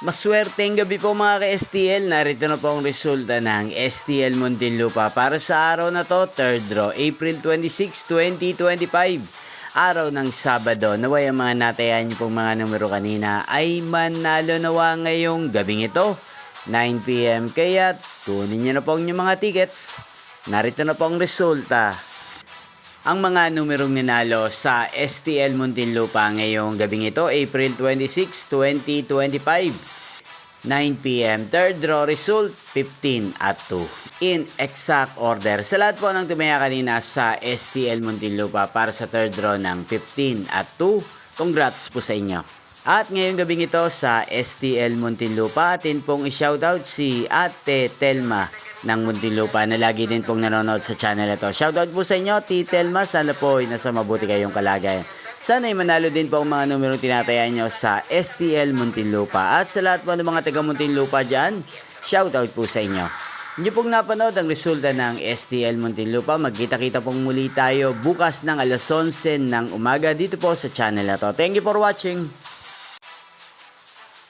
Maswerteng gabi po mga ka-STL. Narito na po ang resulta ng STL Muntinlupa para sa araw na to, 3rd draw, April 26, 2025. Araw ng Sabado. Naway ang mga natayan niyo pong mga numero kanina ay manalo nawa ngayong gabing ito, 9 PM. Kaya tunin niyo na po ang inyong mga tickets. Narito na po ang resulta. Ang mga numerong ninalo sa STL Muntinlupa ngayong gabing ito, April 26, 2025. 9 PM. Third draw result, 15 at 2. In exact order. Sa lahat po ng tumaya kanina sa STL Muntinlupa para sa third draw ng 15 at 2, congrats po sa inyo. At ngayong gabing ito sa STL Muntinlupa, atin pong i-shoutout si Ate Telma ng Muntinlupa na lagi din pong nanonood sa channel ito. Shoutout po sa inyo, Tita Telma. Sana po ay nasa mabuti kayong kalagayan. Sana ay manalo din po ang mga numerong tinatayan nyo sa STL Muntinlupa. At sa lahat po ng mga taga Muntinlupa dyan, shoutout po sa inyo. Hindi pong napanood ang resulta ng STL Muntinlupa. Magkita-kita pong muli tayo bukas ng alas 11 ng umaga dito po sa channel na to. Thank you for watching.